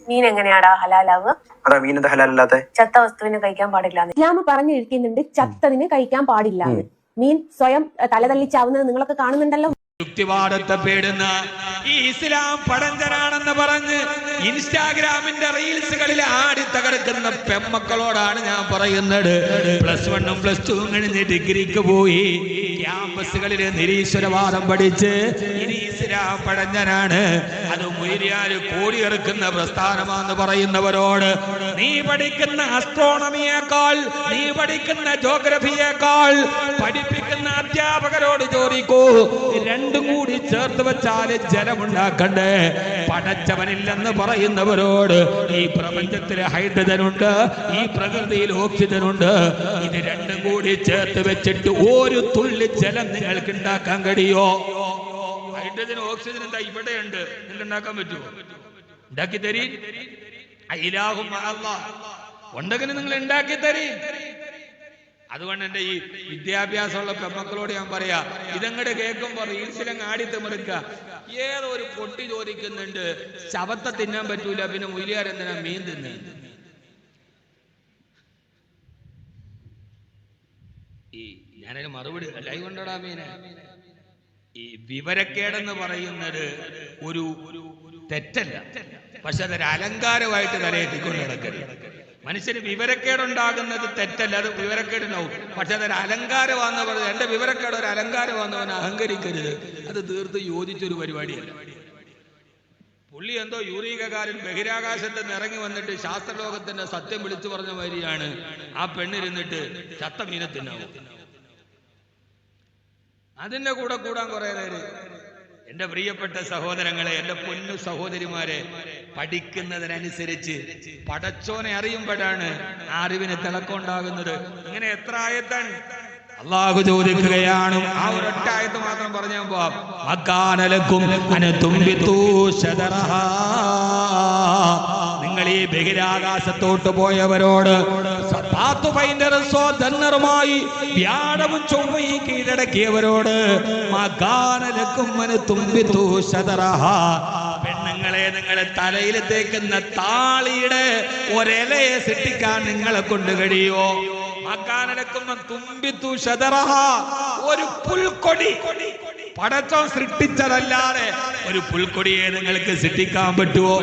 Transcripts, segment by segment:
മീൻ എങ്ങനെയാടാ ഹലാലാവുക? അതാ മീൻ എന്താ ഹലാലല്ലാത്തെ? ചത്ത വസ്തുവിനെ കഴിക്കാൻ പാടില്ല. ഇസ്ലാം പറഞ്ഞിരിക്കുന്നുണ്ട് ചത്തതിന് കഴിക്കാൻ പാടില്ല. മീൻ സ്വയം തലതള്ളിച്ചാവുന്നത് നിങ്ങളൊക്കെ കാണുന്നുണ്ടല്ലോ. യുക്തിവാദത്തെ പേടുന്ന ഈ ഇസ്ലാം പടഞ്ചനാണെന്ന് പറഞ്ഞ് ഇൻസ്റ്റാഗ്രാമിന്റെ റീൽസുകളിൽ ആടി തകർക്കുന്ന പെമ്മക്കളോടാണ് ഞാൻ പറയുന്നത്. +1 +2 കഴിഞ്ഞ് ഡിഗ്രിക്ക് പോയി ക്യാമ്പസുകളിൽ നിരീശ്വരവാദം പഠിച്ച് ഇനി ഇസ്ലാം പടഞ്ചനാണ്, അത് മുരിയാര് കോടിയെറുക്കുന്ന പ്രസ്ഥാനമാണെന്ന് പറയുന്നവരോട് നീ പഠിക്കുന്ന ആസ്ട്രോണമിയേക്കാൾ, നീ പഠിക്കുന്ന ജോഗ്രഫിയേക്കാൾ പഠിപ്പിക്കുന്ന അധ്യാപകരോട് ചോദിക്കൂ, രണ്ടും കൂടി ചേർത്ത് വെച്ചാല് ജലമുണ്ടാക്കണ്ടേ? പടച്ചവനില്ലെന്ന് പറയുന്നവരോട് ഈ പ്രപഞ്ചത്തിൽ ഹൈഡ്രജൻ ഉണ്ട്, ഈ പ്രകൃതിയിൽ ഓക്സിജൻ ഉണ്ട്, ഇത് രണ്ടും കൂടി ചേർത്ത് വെച്ചിട്ട് ഒരു തുള്ളി ജലം നിങ്ങൾക്ക് ഉണ്ടാക്കാൻ കഴിയോ? ഹൈഡ്രജൻ ഓക്സിജൻ എന്താ ഇവിടെ ഉണ്ട്, നിങ്ങൾക്ക് ഉണ്ടാക്കാൻ പറ്റുമോ? ഉണ്ടാക്കി തരീ. ഇലാഹും അല്ലാഹ് ഉണ്ടെങ്കിൽ നിങ്ങൾ ഉണ്ടാക്കി തരീ. അതുകൊണ്ട് എന്റെ ഈ വിദ്യാഭ്യാസമുള്ള പെമ്മക്കളോട് ഞാൻ പറയാ, ഇതങ്ങടെ കേൾക്കുമ്പോ റീൽസിലങ്ങ് ആടിത്തമിടുക്ക. ഏതോ ഒരു പൊട്ടി ചോദിക്കുന്നുണ്ട് ശവത്തെ തിന്നാൻ പറ്റൂല, പിന്നെ മുയിലിയാരെന്തിനാ മീൻ തിന്ന്? ഈ ഞാനൊരു മറുപടി ലൈവ് ഉണ്ടോടാ മീനെ. ഈ വിവരക്കേടെന്ന് പറയുന്നത് ഒരു തെറ്റല്ല, പക്ഷെ അതൊരു അലങ്കാരമായിട്ട് തലയെത്തിക്കൊണ്ട് നടക്കരുത്. മനുഷ്യന് വിവരക്കേടുണ്ടാകുന്നത് തെറ്റല്ല, അത് വിവരക്കേടുണ്ടാവും, പക്ഷെ അതൊരു അലങ്കാരമാണെന്ന് പറയുന്നത്. എന്റെ വിവരക്കേട് ഒരു അലങ്കാരമാണെന്നവൻ അഹങ്കരിക്കരുത്, അത് തീർത്ത് യോജിച്ചൊരു പരിപാടിയല്ല. പുള്ളി എന്തോ യൂറികകാരൻ ബഹിരാകാശത്ത് നിന്ന് ഇറങ്ങി വന്നിട്ട് ശാസ്ത്രലോകത്തിന്റെ സത്യം വിളിച്ചു പറഞ്ഞ മാതിരിയാണ് ആ പെണ്ണിരുന്നിട്ട് ചത്ത മീനെ തിന്നാവും. അതിന്റെ കൂടെ കൂടാൻ കുറെ നേരം. എന്റെ പ്രിയപ്പെട്ട സഹോദരങ്ങളെ, എന്റെ പൊന്നു സഹോദരിമാരെ, പഠിക്കുന്നതിനനുസരിച്ച് പടച്ചോനെ അറിയുമ്പോഴാണ് ആ അറിവിന് തിളക്കമുണ്ടാകുന്നത്. ഇങ്ങനെ എത്ര ആയത്താണ് അള്ളാഹു ചോദിക്കുകയാണ്. ആ ഒരൊറ്റ ആയത്ത് മാത്രം പറഞ്ഞാൽ പോവാം. നിങ്ങൾ ഈ ബഹിരാകാശത്തോട്ട് പോയവരോട് വ്യാഴവും ചൊവ്വയും കീഴടക്കിയവരോട് പെണ്ണുങ്ങളെ, നിങ്ങളെ തലയിൽ തേക്കുന്ന താളിയുടെ ഒരിലയെ സൃഷ്ടിക്കാൻ നിങ്ങളെ കൊണ്ട് കഴിയോ? ഒരു പുൽക്കൊടി പടച്ചോൻ സൃഷ്ടിച്ചതല്ലാതെ ഒരു പുൽക്കൊടിയെ നിങ്ങൾക്ക് സൃഷ്ടിക്കാൻ പറ്റുമോ?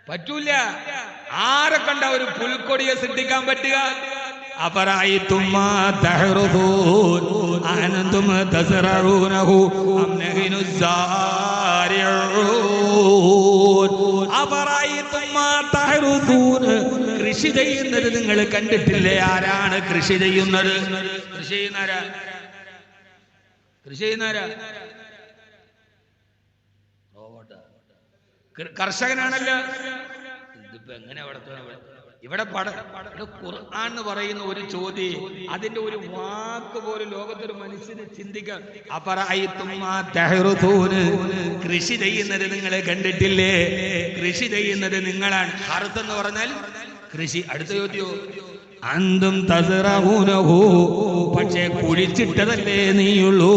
പറ്റൂല. ആരെ കണ്ട ഒരു പുൽക്കൊടിയെ സൃഷ്ടിക്കാൻ പറ്റുക? അഫറഅയ്തും മാ തഹ്റുദൂൻ അഅൻതും തസ്റഊനഹു അം നഹ്നു സാരിഊൻ. അഫറഅയ്തും മാ തഹ്റുദൂൻ, കൃഷി ചെയ്യുന്നത് നിങ്ങൾ കണ്ടിട്ടില്ലേ? ആരാണ് കൃഷി ചെയ്യുന്നത്? കൃഷി ചെയ്യുന്നാരാ? കൃഷി ചെയ്യുന്നാരാ? കർഷകനാണല്ലോ. ഇതിപ്പോ എങ്ങനെ ഇവിടെ ഖുർആൻ എന്ന് പറയുന്ന ഒരു ചോദ്യം, അതിന്റെ ഒരു വാക്ക് പോലും ലോകത്തൊരു മനുഷ്യന് ചിന്തിക്കാൻ. കൃഷി ചെയ്യുന്നത് നിങ്ങളെ കണ്ടിട്ടില്ലേ? കൃഷി ചെയ്യുന്നത് നിങ്ങളാണ്. ഹർത്ത് എന്ന് പറഞ്ഞാൽ കൃഷി. അടുത്ത ചോദ്യോ അന്തും തസ്റഊനഹു, പക്ഷേ കുഴിച്ചിട്ടതല്ലേ നീയുള്ളൂ,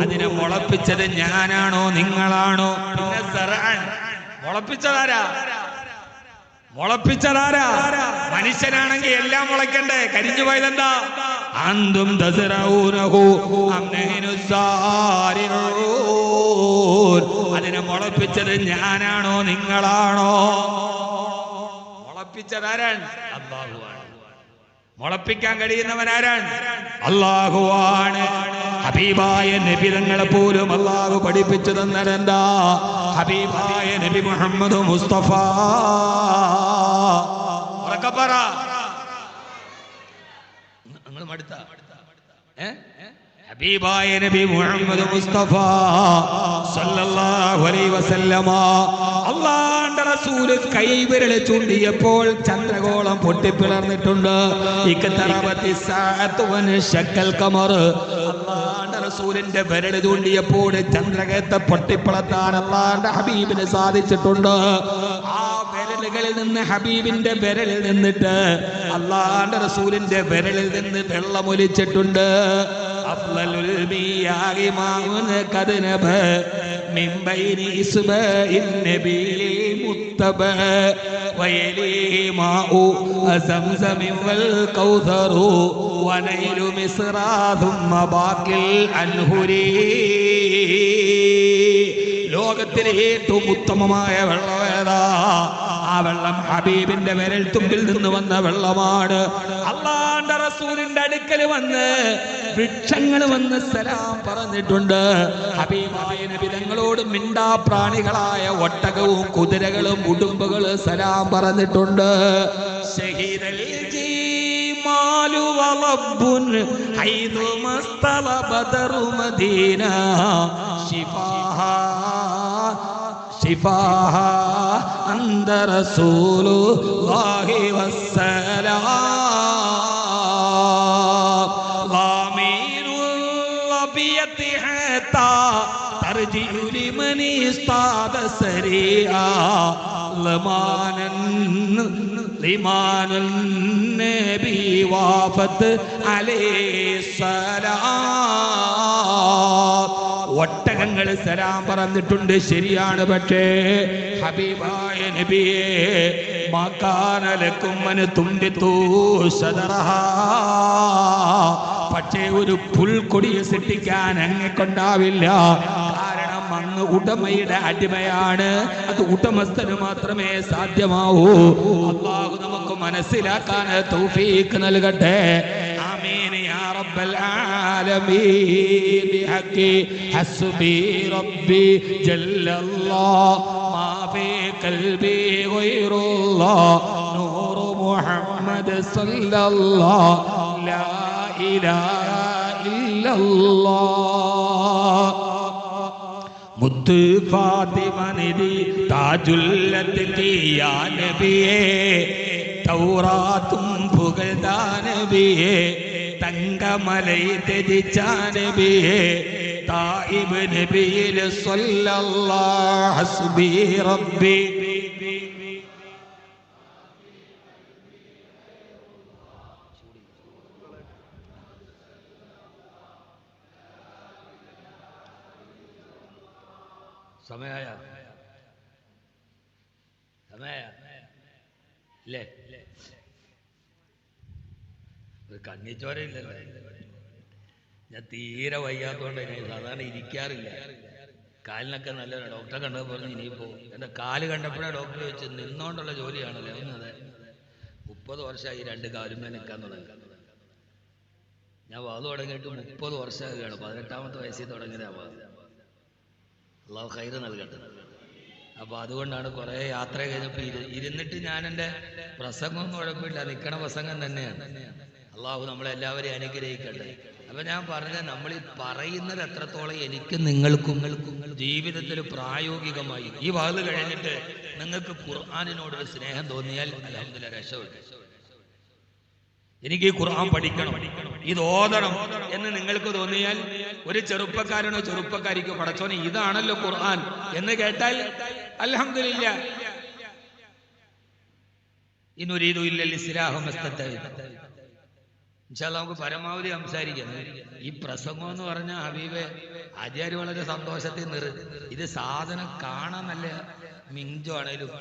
അതിനെ മുളപ്പിച്ചത് ഞാനാണോ നിങ്ങളാണോ? പിന്നെ സറഅൻ, മുളപ്പിച്ചതാരാ? മുളപ്പിച്ചതാരാ? മനുഷ്യനാണെങ്കിൽ എല്ലാം മുളയ്ക്കണ്ടേ? കരിഞ്ഞു പോയതെന്താ? അന്തും തസ്റഊനഹു അം നഹ്നു സാരിഊൻ, അതിനെ മുളപ്പിച്ചത് ഞാനാണോ നിങ്ങളാണോ? മുളപ്പിച്ചതാരാണ്? അല്ലാഹുവാണ്. മുളപ്പിക്കാൻ കഴിയുന്നവനാരാണ്? അല്ലാഹുവാണ്. ഹബീബായ നബി തങ്ങളെ പോലും അല്ലാഹു പഠിപ്പിച്ചു തന്നതെന്താ? ഹബീബായ നബി മുഹമ്മദ് മുസ്തഫ. ഉറക്കപ്പറ. നിങ്ങൾ മടുത്ത? ഹബീബായ നബി മുഹമ്മദ് മുസ്തഫ സല്ലല്ലാഹു അലൈഹി വസല്ലമ, അല്ലാഹുവിന്റെ റസൂൽ കൈവിരൽ ചൂണ്ടിയപ്പോൾ ചന്ദ്രഗോളം പൊട്ടിപ്പിളർന്നിട്ടുണ്ട്. ഇക്തറബത്തി സഅതു വൻശക്കൽ ഖമർ. അല്ലാഹുവിന്റെ റസൂലിന്റെ വിരൽ ചൂണ്ടിയപ്പോൾ ചന്ദ്രകത്തെ പൊട്ടിപ്പിളർത്താൻ അല്ലാഹുവിന്റെ ഹബീബിന് സാധിച്ചിട്ടുണ്ട്. ആ വിരലുകളിൽ നിന്ന്, ഹബീബിന്റെ വിരലിൽ നിന്നിട്ട് അല്ലാഹുവിന്റെ റസൂലിന്റെ വിരലിൽ നിന്ന് വെള്ളമൊലിച്ചിട്ടുണ്ട്. മിൻ ബൈനി ഇസ്ബഇൻ നബിയിൽ മുത്തബ വയലീഹി മാഉ സംസം വൽ കൗസറു വനൈലു മിസ്റാ ثم ബാക്കിൽ അൻഹുരി. ലോകത്തിലെ ഏറ്റവും ഉത്തമമായ വെള്ളമേതാ? ആ വെള്ളം ഹബീബിന്റെ വിരൽ തുമ്പിൽ നിന്ന് വന്ന വെള്ളമാണ്. അള്ളാന്റെ റസൂലിന്റെ അടുക്കൽ വന്ന് വൃക്ഷങ്ങൾ വന്ന് സലാം പറഞ്ഞിട്ടുണ്ട്. ഹബീബായ നബി തങ്ങളോട് മിണ്ടാ പ്രാണികളായ ഒട്ടകവും കുതിരകളും ഉടുമ്പുകളും സലാം പറഞ്ഞിട്ടുണ്ട്. ശഹീദൽ ജീമാലു വറബ്ബുൻ ഹൈദു മസ്തല ബദറു മദീന ശിഫാഹാ ശിഫാഹാ അന്ത റസൂലുള്ളാഹി വസ്സലാം ളാമീനുൽ ലബിയത്തി ഹത്താ തർജിഉ ലിമൻ ഇസ്താദ സരിആ ലിമാനുൻ നബി വാഫത്ത് അലൈഹിസ്സലാം. ഒട്ടകങ്ങൾ സലാം പറഞ്ഞിട്ടുണ്ട്, ശരിയാണ്. പക്ഷേ ഹബീബായ നബിയെ മാക്കാനലക്കും തുണ്ടിത്തൂ സദറഹാ, പക്ഷേ ഒരു പുൽക്കൊടിയെ സൃഷ്ടിക്കാൻ അങ്ങെ കൊണ്ടാവില്ല. കാരണം അങ്ങ് ഉടമയുടെ അടിമയാണ്. അത് ഉടമസ്ഥന് മാത്രമേ സാധ്യമാവൂ. അല്ലാഹു നമുക്ക് മനസ്സിലാക്കാൻ തൗഫീഖ് നൽകട്ടെ. ആമീൻ യാ റബ്ബൽ ആലമീൻ. ബിഹഖി ഹസ്ബി റബ്ബി ജല്ലല്ലാഹ് മാ ഫീ ഖൽബി ഗൈറുല്ലാഹ് നൂറു മുഹമ്മദ് സല്ലല്ലാഹ് ലാ ഇലാഹ ഇല്ലല്ലാഹ്. മുത്ത് ഫാത്തിമ നിധി താജുല്ലത്തിയ നബിയേ തൗറാത്തും പുകഴ്താ നബിയേ തങ്കമലൈ ത്യജിച്ച നബിയേ തായിബ് നബിയിൽ സ്വല്ലല്ലാഹു ഹസ്ബി റബ്ബി. സമയായ ഇല്ലേ? ഒരു കണ്ണിച്ചോരയില്ലല്ലോ. ഞാൻ തീരെ വയ്യാത്തോണ്ട് ഞാൻ സാധാരണ ഇരിക്കാറില്ല. കാലിനൊക്കെ നല്ല ഡോക്ടറെ കണ്ടത് പറഞ്ഞു ഇനിയിപ്പോ എൻ്റെ കാല് കണ്ടപ്പോഴേ ഡോക്ടർ ചോദിച്ചു നിന്നോണ്ടുള്ള ജോലിയാണല്ലോ എന്നത്. 30 വർഷമായി 2 കാലുമേ നിൽക്കാൻ തുടങ്ങി. ഞാൻ വാത് തുടങ്ങിയിട്ട് 30 വർഷമാകുകയാണ്. 18ാമത്തെ വയസ്സിൽ തുടങ്ങിയതാ വാത്. അള്ളാഹു ഖൈറ് നൽകട്ടെ. അപ്പോൾ അതുകൊണ്ടാണ് കുറേ യാത്ര കഴിഞ്ഞപ്പോൾ ഇരുന്നിട്ട് ഞാൻ എൻ്റെ പ്രസംഗമൊന്നും കുഴപ്പമില്ല, നിൽക്കണ പ്രസംഗം തന്നെയാണ്. അള്ളാഹു നമ്മളെല്ലാവരെയും അനുഗ്രഹിക്കട്ടെ. അപ്പം ഞാൻ പറഞ്ഞത് നമ്മൾ ഈ പറയുന്നത് എത്രത്തോളം എനിക്കും നിങ്ങൾക്കും ജീവിതത്തിൽ പ്രായോഗികമായി ഈ വാത് കഴിഞ്ഞിട്ട് നിങ്ങൾക്ക് ഖുർആനിനോടൊരു സ്നേഹം തോന്നിയാൽ അൽഹംദുലില്ലാഹ് രക്ഷപ്പെട്ടു. എനിക്ക് ഈ ഖുർആൻ പഠിക്കണം, ഇത് ഓതണം എന്ന് നിങ്ങൾക്ക് തോന്നിയാൽ, ഒരു ചെറുപ്പക്കാരനോ ചെറുപ്പക്കാരിക്കോ പടച്ചോനെ ഇതാണല്ലോ ഖുർആൻ എന്ന് കേട്ടാൽ അൽഹംദുലില്ലാഹ്. ഇനുരീദു ഇല്ലൽ ഇസ്ലാഹ മസ്തതഅ. ഇൻഷാ അല്ലാഹ് നമുക്ക് പരമാവധി സംസാരിക്കാം. ഈ പ്രസംഗം എന്ന് പറഞ്ഞാൽ ഹബീബെ ആചാര്യ വളരെ സന്തോഷത്തിൽ ഇത് സാധനം കാണാൻ നല്ല മിഞ്ചോ ആണേലും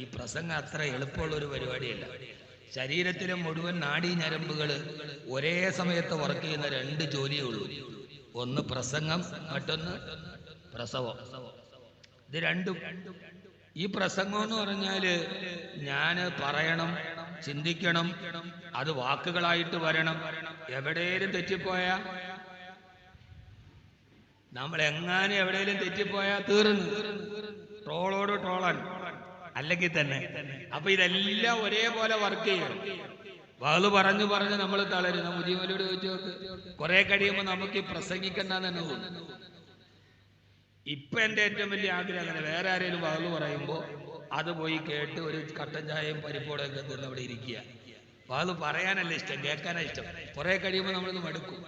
ഈ പ്രസംഗം അത്ര എളുപ്പമുള്ള ഒരു പരിപാടിയല്ല. ശരീരത്തിലെ മുഴുവൻ നാഡീ ഞരമ്പുകൾ ഒരേ സമയത്ത് വർക്ക് ചെയ്യുന്ന 2 ജോലിയേ ഉള്ളൂ. ഒന്ന് പ്രസംഗം, മറ്റൊന്ന് പ്രസവം. ഇത് രണ്ടും. ഈ പ്രസംഗം എന്ന് പറഞ്ഞാൽ ഞാൻ പറയണം, ചിന്തിക്കണം, അത് വാക്കുകളായിട്ട് വരണം. എവിടെയും തെറ്റിപ്പോയാ നമ്മൾ എങ്ങാനും എവിടെയും തെറ്റിപ്പോയാ തീർന്നു, ട്രോളോട് ട്രോളാൻ അല്ലെങ്കിൽ തന്നെ. അപ്പൊ ഇതെല്ലാം ഒരേപോലെ വർക്ക് ചെയ്യണം. വാള് പറഞ്ഞു പറഞ്ഞ് നമ്മൾ തളരുന്ന മുജീബലോട് ചോദിച്ചു നോക്ക്. കുറെ കഴിയുമ്പോൾ നമുക്ക് ഈ പ്രസംഗിക്കണ്ടെന്ന് തന്നെ തോന്നും. ഇപ്പൊ എൻ്റെ ഏറ്റവും വലിയ ആഗ്രഹം അങ്ങനെ വേറെ ആരെങ്കിലും വാള് പറയുമ്പോൾ അത് പോയി കേട്ട് ഒരു കട്ടൻ ചായയും പരിപ്പോടൊക്കെ തിന്ന് അവിടെ ഇരിക്കുക. വാള് പറയാനല്ല ഇഷ്ടം, കേൾക്കാനാ ഇഷ്ടം. കുറെ കഴിയുമ്പോൾ നമ്മളിത് മടുക്കും.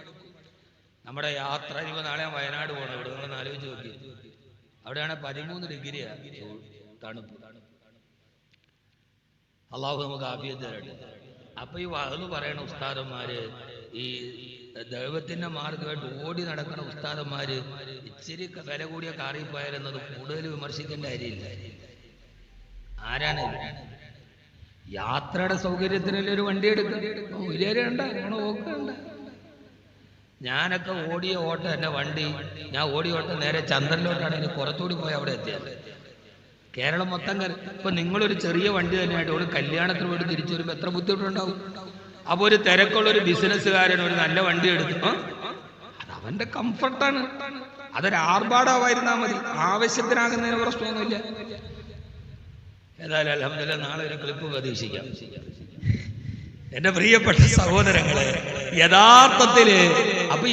നമ്മുടെ യാത്ര ഇപ്പൊ നാളെ വയനാട് പോകണം. ഇവിടെ നിങ്ങളൊന്ന് ആലോചിച്ച് നോക്കി. അവിടെയാണ് 13 ഡിഗ്രിയാ തണുപ്പ്. അള്ളാഹു നമുക്ക് ആഫിയത്ത് തരട്ടെ. അപ്പൊ ഈ വാഹ് പറയണ ഉസ്താദന്മാര് ഈ ദൈവത്തിന്റെ മാർഗമായിട്ട് ഓടി നടക്കുന്ന ഉസ്താദന്മാര് ഇച്ചിരി വില കൂടിയ കാറിൽ പോയാലെന്നത് കൂടുതൽ വിമർശിക്കേണ്ട കാര്യമില്ല. ആരാണ് യാത്രയുടെ സൗകര്യത്തിനല്ലേ ഒരു വണ്ടി എടുക്കണ്ട നോക്കണ്ട. ഞാനൊക്കെ ഓടിയ ഓട്ടം എന്റെ വണ്ടി, ഞാൻ ഓടിയ ഓട്ടം നേരെ ചന്ദ്രനിലോട്ടാണ്. ഇനി കുറച്ചുകൂടി പോയി അവിടെ എത്തിയത്. കേരളം മൊത്തം ഇപ്പൊ നിങ്ങളൊരു ചെറിയ വണ്ടി തന്നെയായിട്ട് ഒരു കല്യാണത്തിന് വേണ്ടി തിരിച്ചു വരുമ്പോൾ എത്ര ബുദ്ധിമുട്ടുണ്ടാവും. അപ്പൊ ഒരു തിരക്കുള്ള ഒരു ബിസിനസ്സുകാരൻ ഒരു നല്ല വണ്ടി എടുത്തു, അത് അവന്റെ കംഫർട്ടാണ്. അതൊരു ആർഭാടമായിരുന്നാ മതി, ആവശ്യത്തിനാകുന്നതിന് പ്രശ്നമൊന്നുമില്ല. ഏതായാലും അൽഹംദുലില്ലാഹ് നാളെ ഒരു ക്ലിപ്പ് പ്രതീക്ഷിക്കാം. എന്റെ പ്രിയപ്പെട്ട സഹോദരങ്ങളെ, യഥാർത്ഥത്തില് അപ്പൊ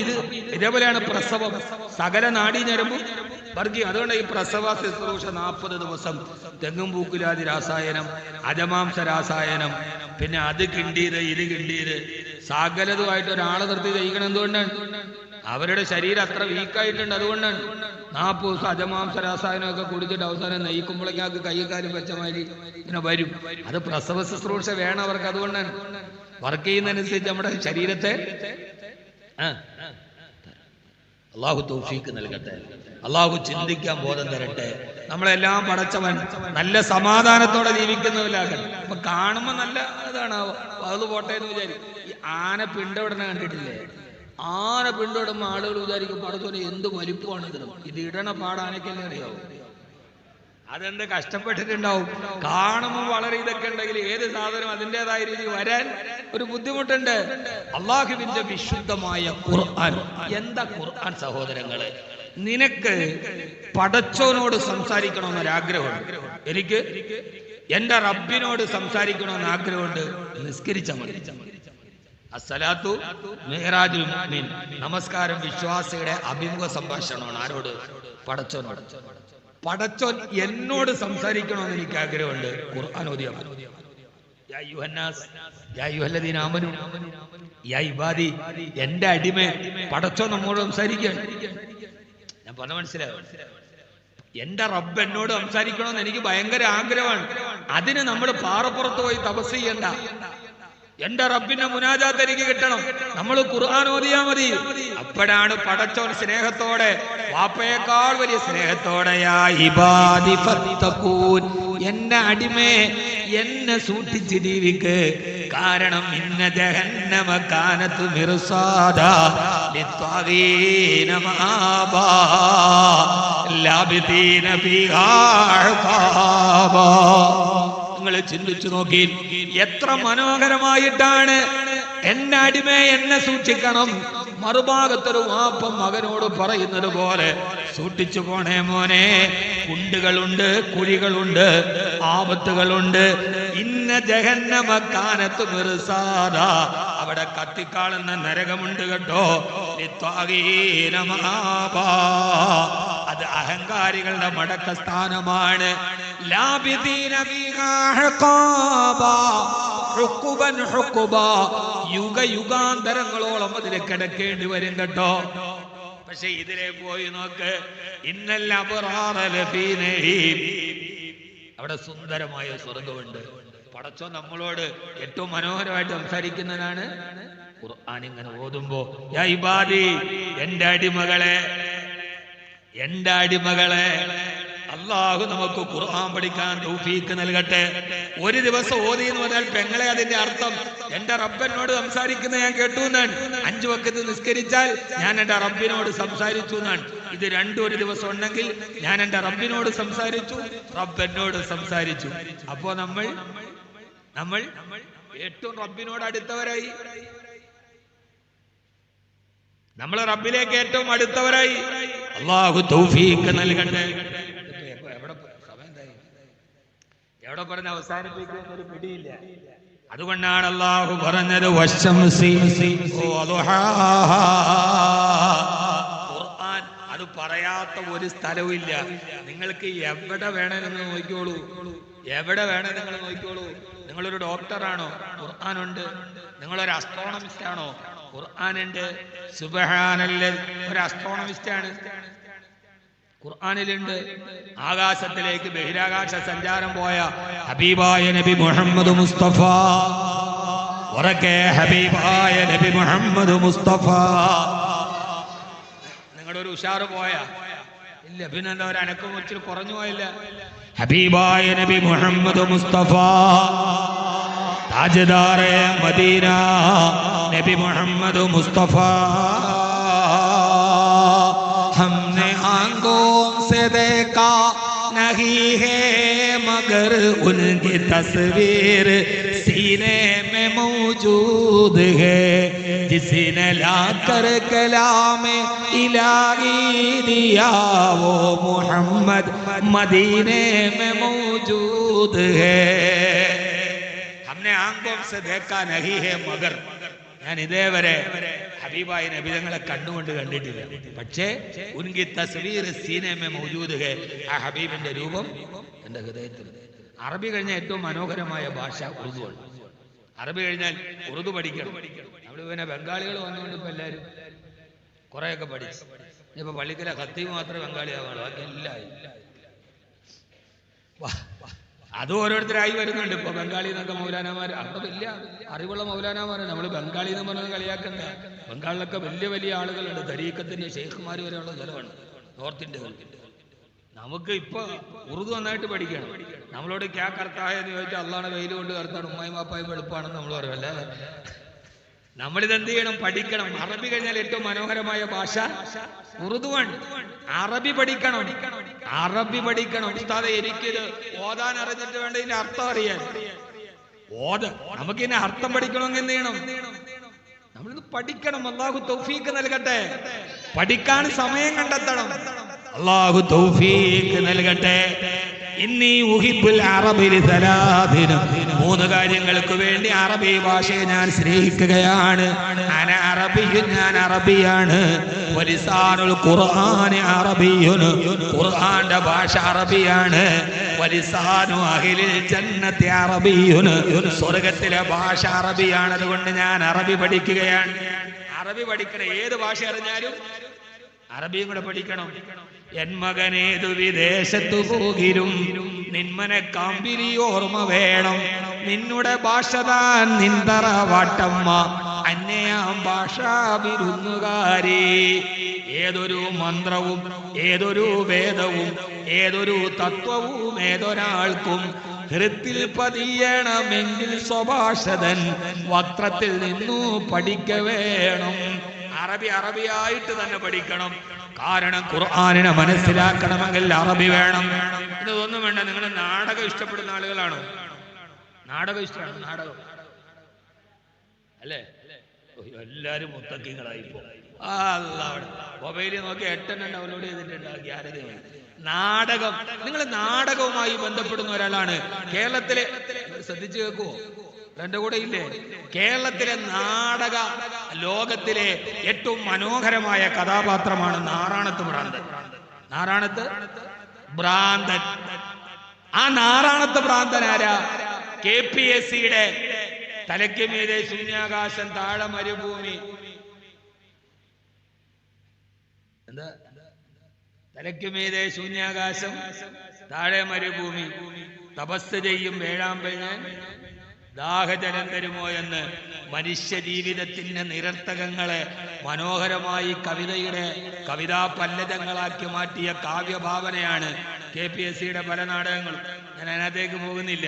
ഇതേപോലെയാണ് പ്രസവം. സകല നാഡീഞരമ്പും വർഗീയം. അതുകൊണ്ട് ഈ പ്രസവ ശുശ്രൂഷ 40 ദിവസം തെങ്ങും പൂക്കുലാതി രാസായനം, അജമാംസ രാസായനം, പിന്നെ അത് കിണ്ടിയത് ഇത് കിണ്ടിയത് സകലതുമായിട്ട് ഒരാളെ നിർത്തി കഴിക്കണം. എന്തുകൊണ്ടാണ്? അവരുടെ ശരീരം അത്ര വീക്കായിട്ടുണ്ട്. അതുകൊണ്ടാണ് 40 ദിവസം അജമാംസ രാസായനമൊക്കെ കുടിച്ചിട്ട് അവസാനം നയിക്കുമ്പോഴേക്കാക്ക് കൈകാലും വെച്ച മാതിരി ഇങ്ങനെ വരും. അത് പ്രസവ ശുശ്രൂഷ വേണം അവർക്ക്. അതുകൊണ്ടാണ് വർക്ക് ചെയ്യുന്നതനുസരിച്ച് നമ്മുടെ ശരീരത്തെ അള്ളാഹു തൗഫീക്ക് നൽകട്ടെ. അള്ളാഹു ചിന്തിക്കാൻ ബോധം തരട്ടെ. നമ്മളെല്ലാം പടച്ചവൻ നല്ല സമാധാനത്തോടെ ജീവിക്കുന്നവരാകട്ടെ. അപ്പൊ കാണുമ്പോ നല്ല ഇതാണ്, അത് പോട്ടെ എന്ന് വിചാരിക്കും. ഈ ആന പിണ്ടവിടനെ കണ്ടിട്ടില്ലേ? ആന പിണ്ടോടുമ്പോ ആളുകൾ വിചാരിക്കും പടച്ചോനെ എന്ത് വലിപ്പമാണ് ഇത് ഇടണ പാടാനൊക്കെയല്ലേ അറിയാവും. അതെന്ത് കഷ്ടപ്പെട്ടിട്ടുണ്ടാവും. കാണുമ്പോൾ വളരെ ഇതൊക്കെ ഉണ്ടെങ്കിൽ ഏത് സാധനം അതിൻ്റെതായ രീതി വരാൻ ഒരു ബുദ്ധിമുട്ടുണ്ട്. അള്ളാഹുവിന്റെ വിശുദ്ധമായ ഖുർആൻ. എന്താ ഖുർആൻ സഹോദരങ്ങളെ? നിനക്ക് പടച്ചോനോട് സംസാരിക്കണമെന്നൊരാഗ്രഹമുണ്ട്. എനിക്ക് എന്റെ റബ്ബിനോട് സംസാരിക്കണമെന്ന് ആഗ്രഹമുണ്ട്. നിസ്കരിച്ചാൽ മതി. അസ്സലാത്തു മിഅ്റാജുൽ മുഅ്മിൻ. നമസ്കാരം വിശ്വാസിയുടെ അഭിമുഖ സംഭാഷണമാണ്. ആരോട്? പടച്ചോനോട്. പടച്ചോൻ എന്നോട് സംസാരിക്കണമെന്ന് എനിക്ക് ആഗ്രഹമുണ്ട്. ഖുർആൻ ഓതിയാൽ മതി. യാ അയ്യുഹന്നാസ് യാ അയ്യുഹല്ലദീന ആമനൂ യാ ഇബാദി. എന്റെ അടിമേ, പടച്ചോൻ നമ്മോട് സംസാരിക്കുകയാണ്. ഞാൻ പറഞ്ഞ മനസ്സിലാവും. എന്റെ റബ്ബ് എന്നോട് സംസാരിക്കണമെന്ന് എനിക്ക് ഭയങ്കര ആഗ്രഹമാണ്. അതിന് നമ്മൾ പാറപ്പുറത്ത് പോയി തപസ് ചെയ്യണ്ട. എന്റെ റബ്ബിന്റെ മുനാജാത്ത് എനിക്ക് കിട്ടണം. നമ്മൾ ഖുർആൻ ഓതിയാ മതി. അപ്പോഴാണ് പടച്ചോൻ സ്നേഹത്തോടെ, വാപ്പയേക്കാൾ വലിയ സ്നേഹത്തോടെ യാ ഇബാദി ഫത്തഖൂൻ, എന്നെ അടിമേ എന്നെ സൂക്ഷിച്ച് ജീവിക്ക്. കാരണം ഇന്ന ജഹന്നമ കാനതു മിർസാദാ ലിത്വാഗീന മാബാ ലാബിതീന ഫീഹാ അഖാബാ. നിങ്ങൾ ചിന്തിച്ചു നോക്കി, എത്ര മനോഹരമായിട്ടാണ് എന്നെ അടിമേ എന്നെ സൂക്ഷിക്കണം. മറുഭാഗത്തൊരു വാപ്പം മകനോട് പറയുന്നത് പോലെ സൂക്ഷിച്ചു പോണേ മോനെ. കുണ്ടുകളുണ്ട്, കുഴികളുണ്ട്, ആപത്തുകളുണ്ട്. ഇന്ന ജഹന്നമ കാനതു മിർസാദാ, അവിടെ കത്തിക്കാളുന്ന നരകമുണ്ട് കേട്ടോ. ലിത്വാഗീന മാബാ, അത് അഹങ്കാരികളുടെ മടക്ക സ്ഥാനമാണ്. ലാബിദീന ഫീഹാ അഖാബാ ഹുഖുബൻ ഹുഖുബാ, യുഗയുഗാന്തരങ്ങളോളം അതിൽ കിടക്കേണ്ടി വരും കേട്ടോ. പക്ഷെ ഇതിലെ പോയി നോക്ക്, ഇന്നൽ അബ്റാറ ലഫീ നഈം, അവിടെ സുന്ദരമായ സ്വർഗമുണ്ട്. പടച്ചോ നമ്മളോട് ഏറ്റവും മനോഹരമായിട്ട് സംസാരിക്കുന്നതാണ് ഖുർആൻ. ഇങ്ങനെ ഓതുമ്പോ യാ ഇബാദി, എന്റെ അടിമകളെ, എന്റെ അടിമകളെ. അള്ളാഹു നമുക്ക് ഖുർആൻ പഠിക്കാൻ തൗഫീക്ക് നൽകട്ടെ. ഒരു ദിവസം ഓതി എന്ന് പറഞ്ഞാൽ പെങ്ങളെ അതിന്റെ അർത്ഥം എന്റെ റബ്ബിനോട് സംസാരിക്കുന്ന ഞാൻ കേട്ടു എന്നാണ്. 5 വഖത്ത് നിസ്കരിച്ചാൽ ഞാൻ എന്റെ റബ്ബിനോട് സംസാരിച്ചു എന്നാണ്. ഇത് രണ്ടും ഒരു ദിവസം ഉണ്ടെങ്കിൽ ഞാൻ എന്റെ റബ്ബിനോട് സംസാരിച്ചു, റബ്ബ് എന്നോട് സംസാരിച്ചു. അപ്പോ നമ്മൾ ഏറ്റവും റബ്ബിനോട് അടുത്തവരായി, നമ്മൾ റബ്ബിലേക്ക് ഏറ്റവും അടുത്തവരായി. അള്ളാഹു തൗഫീഖ് നൽകട്ടെ. എവിടെ പറഞ്ഞ് അവസാനിപ്പിക്കുന്ന ഒരു പിടിയില്ല. അതുകൊണ്ടാണ് അള്ളാഹു പറഞ്ഞത് ഖുർആൻ. അത് പറയാത്ത ഒരു സ്ഥലവും ഇല്ല. നിങ്ങൾക്ക് എവിടെ വേണേ നിങ്ങൾ നോക്കിക്കോളൂ, എവിടെ വേണേ നിങ്ങൾ നോക്കിക്കോളൂ. നിങ്ങളൊരു ഡോക്ടറാണോ? ഖുർആനുണ്ട്. നിങ്ങളൊരു അസ്ട്രോണമിസ്റ്റ് ആണോ? ഖുർആനുണ്ട്. സുബ്ഹാനല്ലാഹ്, ഒരു അസ്ട്രോണമിസ്റ്റാണ്, ഖുർആനിലുണ്ട്. ആകാശത്തിലേക്ക് ബഹിരാകാശ സഞ്ചാരം പോയ ഹബീബായ നബി മുഹമ്മദ് മുസ്തഫ ഉറക്കെ ഹബീബായ നബി മുഹമ്മദ് മുസ്തഫ. നിങ്ങളുടെ ഒരു ഉഷാറ് പോയാ ഇല്ല, പിന്നെ എന്താ ഒരു അനക്കം വെച്ചിട്ട് കുറഞ്ഞു പോയില്ല. ഹബീബായ നബി മുഹമ്മദ് മുസ്തഫ താജ്ദാറെ മദീന നബി മുഹമ്മദ് മുസ്തഫ. हमने आंखों से देखा नहीं है मगर उनकी तस्वीर सीने में मौजूद है. जिसने लाकर कलाम इलाही दिया वो मोहम्मद मदीने में मौजूद है. हमने आंखों से देखा नहीं है मगर, ഞാൻ ഇതേവരെ ഹബീബായ നബി തങ്ങളെ കണ്ണുകൊണ്ട് കണ്ടിട്ടില്ല. പക്ഷേ ഉൻകി തസ്വീർ സീനമേ മൗജൂദ് ഹേ, ആ ഹബീബിന്റെ രൂപം എന്റെ ഹൃദയത്തിൽ. അറബി കഴിഞ്ഞാൽ ഏറ്റവും മനോഹരമായ ഭാഷ ഉറുദുവാണ്. അറബി കഴിഞ്ഞാൽ ഉറുദു പഠിക്കണം. നമ്മൾ പിന്നെ ബംഗാളികൾ വന്നുകൊണ്ട് ഇപ്പൊ എല്ലാവരും കുറെയൊക്കെ പഠിച്ചു. ഇപ്പൊ പള്ളിക്കലെ ഖത്തീബ് മാത്രമേ ബംഗാളിയാവുള്ളൂ, ബാക്കി എല്ലാവരും അത് ഓരോരുത്തരായി വരുന്നുണ്ട്. ഇപ്പൊ ബംഗാളി എന്നൊക്കെ മൗലാനാമാർ, അവിടെ വലിയ അറിവുള്ള മൗലാനാമാരാണ്. നമ്മൾ ബംഗാളി എന്ന് പറഞ്ഞത് കളിയാക്കണ്ട. ബംഗാളിലൊക്കെ വലിയ വലിയ ആളുകളുണ്ട്, തരീക്കത്തിന്റെ ഷെയ്ഖുമാർ വരെയുള്ള സ്ഥലമാണ് നോർത്ത് ഇന്ത്യയിൽ. നമുക്ക് ഇപ്പൊ ഉറുദു നന്നായിട്ട് പഠിക്കണം. നമ്മളോട് ക്യാ കർത്തായ എന്ന് ചോദിച്ചാൽ അള്ളാഹുടെ വെയിൽ കൊണ്ട് കർത്താൻ ഉമ്മായും വാപ്പായും എളുപ്പമാണെന്ന് നമ്മൾ പറയുമല്ലേ. നമ്മളിത് എന്ത് ചെയ്യണം? പഠിക്കണം. അറബി കഴിഞ്ഞാൽ ഏറ്റവും മനോഹരമായ ഭാഷ ഉറുദുവാണ്. അറബി പഠിക്കണം, അറബി പഠിക്കണം. ഉസ്താദെ എനിക്കിത് ഓതാൻ അറിഞ്ഞിട്ട് വേണ്ട ഇതിന്റെ അർത്ഥം അറിയാൻ. നമുക്കിതിന്റെ അർത്ഥം പഠിക്കണമെങ്കിൽ എന്ത് ചെയ്യണം? നമ്മളിത് പഠിക്കണം. അല്ലാഹു തൗഫീഖ് നൽകട്ടെ. പഠിക്കാൻ സമയം കണ്ടെത്തണം. അല്ലാഹു തൗഫീഖ് നൽകട്ടെ. ഇന്നി ഉഹിബ്ബുൽ അറബി ലിസലാദിന, മൂന്ന് കാര്യങ്ങൾക്ക് വേണ്ടി അറബി ഭാഷയെ ഞാൻ സ്നേഹിക്കുകയാണ്. അന അറബിയുൻ, ഞാൻ അറബിയാണ്. വലിസാനുൽ ഖുർആനി അറബിയുൻ, ഖുർആന്റെ ഭാഷ അറബിയാണ്. വലിസാനു അഹ്ലിൽ ജന്നത്തി അറബിയുൻ, സ്വർഗ്ഗത്തിലെ ഭാഷ അറബിയാണ്. അതുകൊണ്ട് ഞാൻ അറബി പഠിക്കുകയാണ്. അറബി പഠിക്കണം. ഏത് ഭാഷ അറിഞ്ഞാലും അറബിയും കൂടെ പഠിക്കണം. എൻ മകനേതു വിദേശത്തു പോകിലും നിന്മനെ കാമ്പിരി ഓർമ്മ വേണം. നിന്നുടെ ഭാഷ താൻ നിന്തറ വാട്ടമ്മ, അന്യാം ഭാഷാ വിരുന്നുകാരി. ഏതൊരു മന്ത്രവും ഏതൊരു വേദവും ഏതൊരു തത്വവും ഏതൊരാൾക്കും ഹൃത്തിൽ പതിയണമെങ്കിൽ സ്വഭാഷതൻ വക്രത്തിൽ നിന്നു പഠിക്ക വേണം. അറബി അറബിയായിട്ട് തന്നെ പഠിക്കണം. കാരണം ഖുർആനിനെ മനസ്സിലാക്കണമെങ്കിൽ അറബി വേണം. ഇതൊന്നും വേണ്ട. നിങ്ങൾ നാടകം ഇഷ്ടപ്പെടുന്ന ആളുകളാണോ? നാടകം ഇഷ്ടമാണ്? നാടകം അല്ലേ? എല്ലാരും മുത്തക്കിങ്ങളായിപ്പോ മൊബൈലിൽ നോക്കി 8 ഡൗൺലോഡ് ചെയ്തിട്ടുണ്ടാക്കി ആരതി. നാടകം, നിങ്ങൾ നാടകവുമായി ബന്ധപ്പെടുന്ന ഒരാളാണ്. കേരളത്തിലെ, ശ്രദ്ധിച്ചു കേൾക്കുവോ, എന്റെ കൂടെ ഇല്ലേ? കേരളത്തിലെ നാടക ലോകത്തിലെ ഏറ്റവും മനോഹരമായ കഥാപാത്രമാണ് നാറാണത്ത് ഭ്രാന്തൻ. നാറാണത്ത് ഭ്രാന്തൻ. ആ നാറാണത്ത് ഭ്രാന്തൻ ആരാ? KPSCയുടെ തലയ്ക്ക് മീതെ ശൂന്യാകാശം, താഴെ മരുഭൂമി. എന്താ? തലയ്ക്ക് മീതെ ശൂന്യാകാശം, താഴെ മരുഭൂമി. തപസ് ചെയ്യും വേഴാമ്പൽ ഞാൻ, ദാഹജലം തരുമോ എന്ന് മനുഷ്യ ജീവിതത്തിന്റെ നിരർത്ഥകങ്ങളെ മനോഹരമായി കവിതയുടെ കവിതാ പല്ലജങ്ങളാക്കി മാറ്റിയ കാവ്യഭാവനയാണ് KPSCയുടെ പല നാടകങ്ങളും. ഞാൻ അതിനകത്തേക്ക് പോകുന്നില്ല.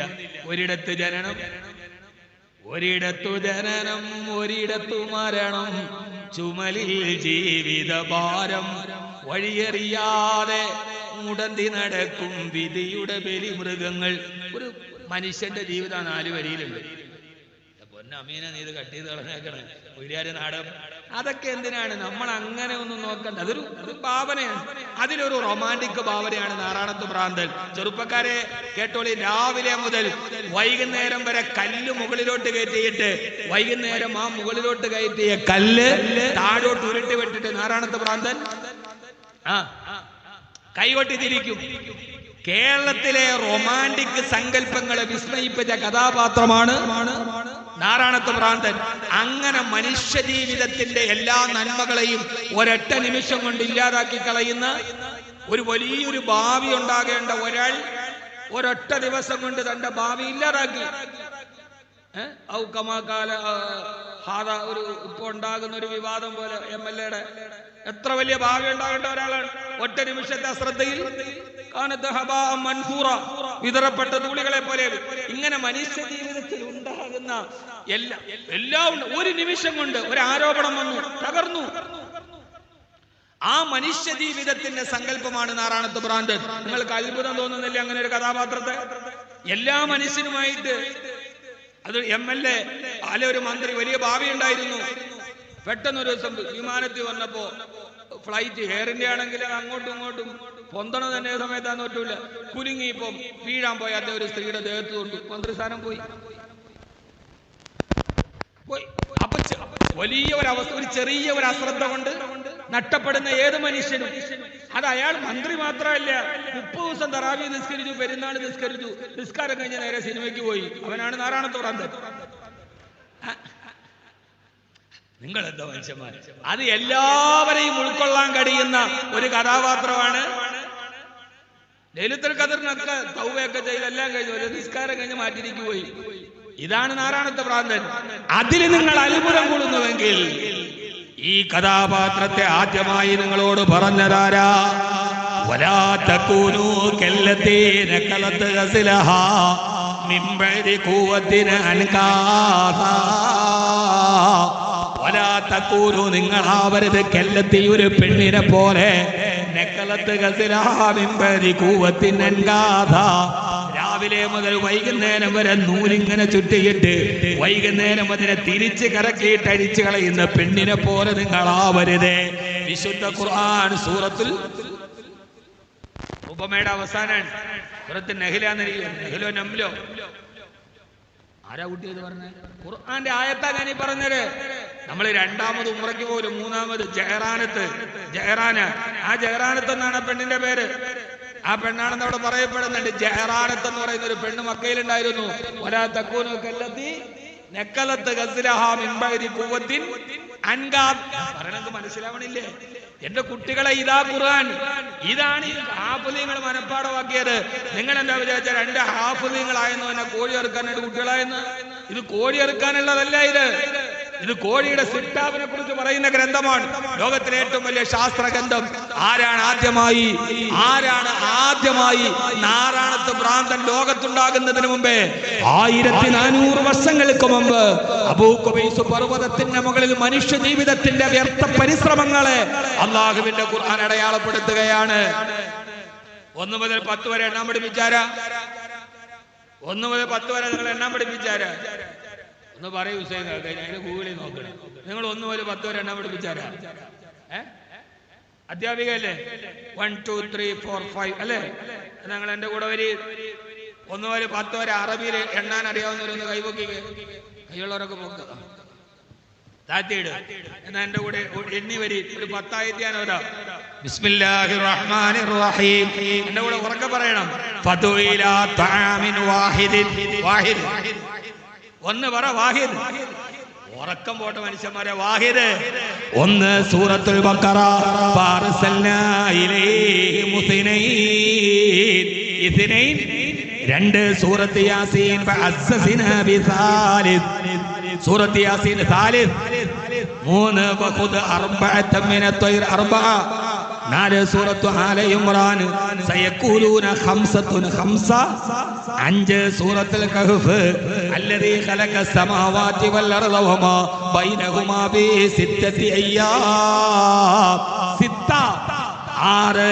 ഒരിടത്ത് ജനനം, ഒരിടത്തു ജനനം, ഒരിടത്തു മരണം, ചുമലിൽ ജീവിത ഭാരം, വഴിയറിയാതെ മുടന്തി നടക്കും വിധിയുടെ ബലിമൃഗങ്ങൾ. ഒരു മനുഷ്യന്റെ ജീവിതം 4 വരിയിലുണ്ട്. പൊന്നമീന നീ ഇത് കട്ട് ചെയ്ത് കളഞ്ഞേക്കണേ ഒരിയാര് നാടകം. അതൊക്കെ എന്തിനാണ്? നമ്മൾ അങ്ങനെ ഒന്നും നോക്കണ്ട. അതൊരു ഭാവനയാണ്. അതിലൊരു റൊമാൻറ്റിക് ഭാവനയാണ് നാറാണത്ത് ഭ്രാന്തൻ. ചെറുപ്പക്കാരെ കേട്ടോളി, രാവിലെ മുതൽ വൈകുന്നേരം വരെ കല്ല് മുകളിലോട്ട് കയറ്റിയിട്ട് വൈകുന്നേരം ആ മുകളിലോട്ട് കയറ്റിയ കല്ല് താഴോട്ട് ഉരുട്ടി വിട്ടിട്ട് നാറാണത്ത് ഭ്രാന്തൻ കൈകൊട്ടി തിരിക്കും. കേരളത്തിലെ റൊമാൻറ്റിക് സങ്കല്പങ്ങളെ വിസ്മയിപ്പിച്ച കഥാപാത്രമാണ് നാറാണത്ത് ഭ്രാന്തൻ. അങ്ങനെ മനുഷ്യ ജീവിതത്തിന്റെ എല്ലാ നന്മകളെയും ഒരൊറ്റ നിമിഷം കൊണ്ട് ഇല്ലാതാക്കി കളയുന്ന, ഒരു വലിയൊരു ഭാവി ഉണ്ടാകേണ്ട ഒരാൾ ഒരൊറ്റ ദിവസം കൊണ്ട് തന്റെ ഭാവി ഇല്ലാതാക്കി. ഔക്കമാക്കാല ഹാദ ഒരു ഇപ്പൊ ഉണ്ടാകുന്ന ഒരു വിവാദം പോലെ MLA എത്ര വലിയ ഭാവി ഉണ്ടാകേണ്ട ഒരാളാണ്. ഒറ്റ നിമിഷത്തെ അശ്രദ്ധയിൽ വിതറപ്പെട്ട ധൂളികളെ പോലെ ഇങ്ങനെ മനുഷ്യ ജീവിതത്തിൽ ഉണ്ടാകുന്ന എല്ലാം ഒരു നിമിഷം കൊണ്ട് ഒരു ആരോപണം വന്നു, തകർന്നു. ആ മനുഷ്യ ജീവിതത്തിന്റെ സങ്കല്പമാണ് നാറാണത്ത് ഭ്രാന്തൻ. നിങ്ങൾക്ക് അത്ഭുതം തോന്നുന്നില്ല അങ്ങനെ ഒരു കഥാപാത്രത്തെ? എല്ലാ മനുഷ്യനുമായിട്ട് അത് MLA അല്ലെ ഒരു മന്ത്രി, വലിയ ഭാവി ഉണ്ടായിരുന്നു. പെട്ടെന്നൊരു ദിവസം വിമാനത്തിൽ വന്നപ്പോ ഫ്ലൈറ്റ് എയർ ഇന്ത്യ ആണെങ്കിൽ അങ്ങോട്ടും ഇങ്ങോട്ടും പൊന്തണ തന്നെ സമയത്താന്ന് പറ്റൂല, കുലുങ്ങി ഇപ്പം വീഴാൻ പോയി അദ്ദേഹം ഒരു സ്ത്രീയുടെ ദേഹത്ത് കൊണ്ട് മന്ത്രിസ്ഥാനം പോയി. അപ്പൊ വലിയ ഒരവസ്ഥ, ഒരു ചെറിയ ഒരു അശ്രദ്ധ കൊണ്ട് നഷ്ടപ്പെടുന്ന ഏത് മനുഷ്യനും അത് അയാൾ മന്ത്രി മാത്രമല്ല. 30 ദിവസം തറാവി നിസ്കരിച്ചു, പെരുന്നാൾ നിസ്കരിച്ചു, നിസ്കാരം കഴിഞ്ഞ് നേരെ സിനിമയ്ക്ക് പോയി. അവനാണ് നാറാണത്ത് ഭ്രാന്തൻ. നിങ്ങൾ എന്താ മനുഷ്യന്മാർ? അത് എല്ലാവരെയും ഉൾക്കൊള്ളാൻ കഴിയുന്ന ഒരു കഥാപാത്രമാണ്. ലൈലത്തുൽ ഖദറിനൊക്കെ തൗബയൊക്കെ ചെയ്ത് എല്ലാം കഴിഞ്ഞു, ഒരു നിസ്കാരം കഴിഞ്ഞ് മാറ്റിരിക്കു പോയി. ഇതാണ് നാറാണത്ത് ഭ്രാന്തൻ. അതിൽ നിങ്ങൾ അത്ഭുതം കൂടുന്നുവെങ്കിൽ ഈ കഥാപാത്രത്തെ ആദ്യമായി നിങ്ങളോട് പറഞ്ഞതാരാ? വലാ തകൂനൂ കല്ലതീന ഖലത് ഗസ്ലഹാ മിൻ ബഅദി ഖുവത്തിന അൻകാസാ. വലാ തകൂനൂ, നിങ്ങളാവരുത് കല്ലത്തി, ഒരു പെണ്ണിനെ പോലെ, നഖലത് ഗസ്ലഹാ മിൻ ബഅദി ഖുവത്തിന അൻകാസാ. രാവിലെ മുതൽ വൈകുന്നേരം വരെ നൂലിങ്ങനെ ചുറ്റിയിട്ട് വൈകുന്നേരം അതിനെ തിരിച്ച് കറക്കിയിട്ട് അടിച്ചു കളയുന്ന പെണ്ണിനെ പോലെ നിങ്ങളാവരുത്. വിശുദ്ധ ഖുർആൻ സൂറത്തുൽ ഉപമയുടെ അവസാനാണ്. സൂറത്തുൽ നഹ്ലോ നംലോ ആരാ കുട്ടിയത് പറഞ്ഞത്? ഖുർആന്റെ ആയത്താ ഞാനീ പറഞ്ഞത്. നമ്മൾ രണ്ടാമത് ഉംറയ്ക്ക് പോലും, മൂന്നാമത് ജഹറാന. ആ ജഹറാനത്ത് എന്നാണ് പെണ്ണിന്റെ പേര്. ആ പെണ്ണാണെന്ന് അവിടെ പറയപ്പെടുന്നുണ്ട്. ജഹറാനത്ത് എന്ന് പറയുന്ന ഒരു പെണ്ണ് മക്കയിലുണ്ടായിരുന്നു. വലാ തകൂനൂ കല്ലത്തി നഖലത് ഗസ്ലഹാ മിൻ ബഅദി ഖുവത്തിൻ അൻകാദ്. പറയണത് മനസ്സിലാവണില്ലേ? എന്റെ കുട്ടികളെ, ഇതാ ഖുർആൻ. ഇതാണ് ഈ ഹാഫിളീങ്ങൾ മനപ്പാടമാക്കിയത്. നിങ്ങൾ എന്താ വിചാരിച്ച 2 ഹാഫിളീങ്ങളായെന്ന് തന്നെ കോഴി ഇറക്കാനായിട്ട് കുട്ടികളായെന്ന്? ഇത് കോഴി ഇറക്കാനുള്ളതല്ല. ഇത് കോഴിയുടെ സിട്ടാവിനെ കുറിച്ച് പറയുന്ന ഗ്രന്ഥമാണ്. ലോകത്തിലെ ഏറ്റവും വലിയ ശാസ്ത്ര ഗ്രന്ഥം. ആരാണ് ആദ്യമായി നാറാണത്ത് ഭ്രാന്തൻ ലോകത്തുണ്ടാകുന്നതിന് മുമ്പേ 1400 വർഷങ്ങൾക്ക് മുമ്പ് അബൂ ഖുബൈസ് പർവ്വതത്തിന്റെ മുകളിൽ മനുഷ്യ ജീവിതത്തിന്റെ വ്യർത്ഥ പരിശ്രമങ്ങളെ അല്ലാഹുവിന്റെ ഖുർആൻ അടയാളപ്പെടുത്തുകയാണ്. 1 മുതൽ 10 വരെ എണ്ണാൻ പഠിപ്പിച്ചാരാ? 1 മുതൽ 10 വരെ നിങ്ങൾ എണ്ണാൻ പഠിപ്പിച്ചാരാ? ഒന്ന് പറയൂ ഹുസൈൻ. അതിന് ഗൂഗിളിൽ നോക്കണം. നിങ്ങൾ 1 മുതൽ 10 വരെ എണ്ണാൻ പഠിപ്പിച്ചാരാ? അധ്യാപികയല്ലേ? 1 2 3 4 5 അല്ലേ? ഞങ്ങൾ എന്റെ കൂടെ വരി. 1 മുതൽ 10 വരെ അറബിയിൽ എണ്ണാൻ അറിയാവുന്നവരൊന്ന് കൈപൊക്കിക്ക്. കൈയുള്ളവരൊക്കെ പൊക്കുക, താത്തിയിട്. എന്നാ എന്റെ കൂടെ എണ്ണി വരി. ഒരു 10 ആയത്ത് ഞാൻ ഓതാം. ബിസ്മില്ലാഹിർ റഹ്മാനിർ റഹീം. എന്റെ കൂടെ ഉറക്കെ പറയണം. ഫതുഇലാ തആമിൻ വാഹിദിൻ. വാഹിദ്. 1 പറ. വാഹിദ്. ഉറക്കം പോട്ടെ മനുഷ്യന്മാരെ. വാഹിദ്. 1 സൂറത്തുൽ ബഖറ. ഫഅർസൽനാ ഇലൈഹിം ഇസ്നൈൻ. 2 സൂറത്ത് യാസീൻ. ഫഅസ്സസ്നാ ബിസാലിസ്. സൂറത്ത് യാസീൻ സാലിസ്. 3 വഖുദ് അർബഅത മിനത് തൈർ. 4 സൂറത്ത് ആല ഇംറാൻ. സയഖൂലൂന ഖംസത്തുൻ ഖംസ. 5 സൂറത്തുൽ കഹ്ഫ്. അല്ലദീ ഖലഖ സമാവാതി വൽ അർള വമാ ബൈനഹുമാ ബി 6 അയ്യാം. 6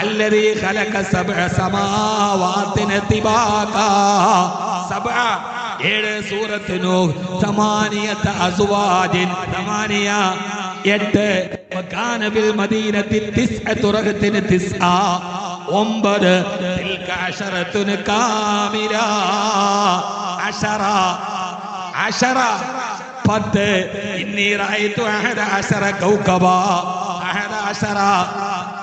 അല്ലദീ ഖലഖ 7 സമാവാതിൻ തിബാകാ. 7 സൂറത്ത് നൂഹ്. 8 അസ്വാജിൻ. 8 വകാന ബിൽ മദീനത്തി 9 റഹ്തിൻ 9 തിൽക അശറത്തുൻ കാമില. 10 ഇന്നി റഅയ്തു 11 കൗകബ.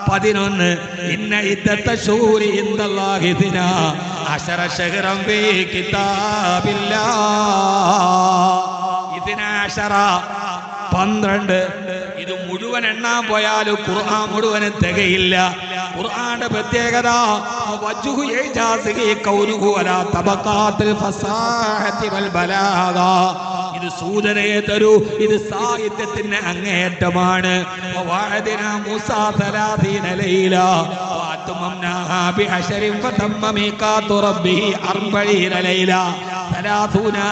11 ഇന്ന ഇദ്ദത ശൂരി ഇൻദല്ലാഹി 12 ശഹറൻ ഫീ കിതാബില്ലാഹ്. 12. ഇത് മുഴുവൻ എണ്ണാൻ പോയാൽ ഖുർആൻ മുഴുവൻ തികയില്ല. ഖുർആന്റെ പ്രത്യേകത വജ്ഹു ഇജാസിഹി ഖൗലുഹു അലാ തബഖാത്തിൽ ഫസാഹതി വൽ ബലാഗ. ഇത് സൂചനയെ തരൂ, ഇത് സാഹിത്യത്തിന്റെ അങ്ങേയറ്റമാണ്. വഅദനാ മൂസാ 30 ലൈല വഅത്മംനാഹാ ബിഅശരിൻ ഫതമ്മ മീഖാതു റബ്ബിഹി 40 ലൈല 30.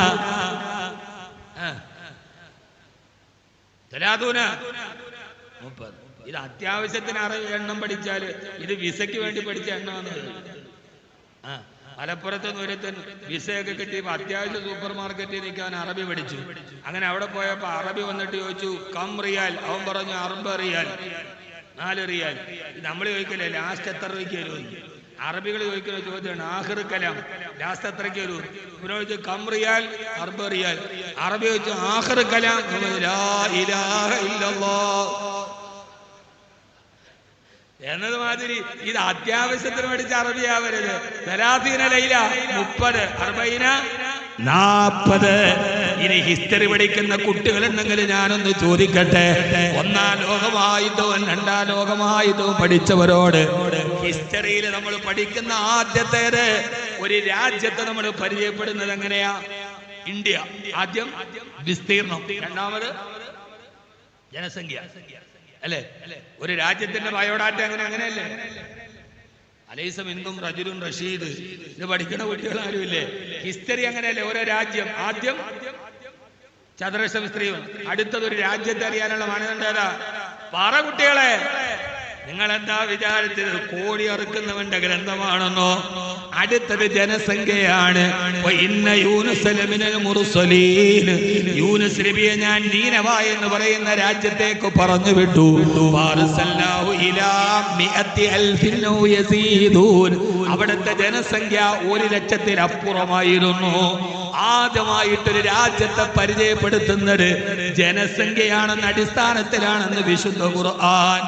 ഇത് അത്യാവശ്യത്തിന് എണ്ണം പഠിച്ചാല് ഇത് വിസയ്ക്ക് വേണ്ടി പഠിച്ച എണ്ണമാണ്. മലപ്പുറത്ത് ഒരുത്തൻ വിസയൊക്കെ കിട്ടിയപ്പോ അത്യാവശ്യം സൂപ്പർ മാർക്കറ്റിൽ നിൽക്കാൻ അറബി പഠിച്ചു. അങ്ങനെ അവിടെ പോയപ്പോ അറബി വന്നിട്ട് ചോദിച്ചു കം റിയാൽ. അവൻ പറഞ്ഞു 40 റിയാൽ, 4 റിയാൽ. നമ്മൾ ചോദിക്കല്ലേ ലാസ്റ്റ് എത്ര രൂപയ്ക്ക് വരും? അറബികൾ ചോദിക്കുന്ന ചോദ്യമാണ് ആഖിർ കലാം, ലാസ്റ്റ് എത്രയ്ക്ക് വരും? ഇവനോട് ചോദിച്ചു കം റിയാൽ, 40 റിയാൽ. അറബി ചോദിച്ചു ആഖിർ കലാം, ലാ ഇലാഹ ഇല്ലല്ലാഹ് എന്നതുമാതിരി ഇത് അത്യാവശ്യത്തിന് പഠിച്ച അറബിയാവരുത്. 30 ലൈല 30, 40, 40. ഇനി ഹിസ്റ്ററി പഠിക്കുന്ന കുട്ടികളുണ്ടെങ്കിൽ ഞാനൊന്ന് ചോദിക്കട്ടെ, 1-ാം ലോകമായുധവും 2-ാം ലോകമായുധവും പഠിച്ചവരോട് ഹിസ്റ്ററിയിൽ നമ്മൾ പഠിക്കുന്ന ആദ്യത്തേത് ഒരു രാജ്യത്തെ നമ്മൾ പരിചയപ്പെടുന്നത് എങ്ങനെയാ? ഇന്ത്യ. ആദ്യം വിസ്തീർണം, രണ്ടാമത് ജനസംഖ്യ അല്ലേ? ഒരു രാജ്യത്തിന്റെ ബയോഡാറ്റ അങ്ങനെയല്ലേ? അലൈസ മിൻകും റജുലുൻ റഷീദ്. ഇത് പഠിക്കുന്ന കുട്ടികൾ ആരുമില്ലേ? ഹിസ്റ്ററി അങ്ങനെയല്ലേ? ഓരോ രാജ്യം ആദ്യം ചതുരശ്ര വിസ്തീർണം, അടുത്തതൊരു രാജ്യത്തെ അറിയാനുള്ള മാനദണ്ഡം ഏതാ? പറ കുട്ടികളെ, നിങ്ങൾ എന്താ വിചാരിച്ചത് കോഴി അറുക്കുന്നവന്റെ ഗ്രന്ഥമാണെന്നോ? അടുത്തത് ജനസംഖ്യയാണ്. യൂനുസ് നബിയെ ഞാൻ നീനവ എന്ന് പറയുന്ന രാജ്യത്തേക്ക് പറഞ്ഞു വിട്ടു. അവിടുത്തെ ജനസംഖ്യ 100,000-ത്തിലപ്പുറമായിരുന്നു. ആദ്യമായിട്ടൊരു രാജ്യത്തെ പരിചയപ്പെടുത്തുന്നത് ജനസംഖ്യയാണെന്ന അടിസ്ഥാനത്തിലാണെന്ന് വിശുദ്ധ ഖുർആൻ.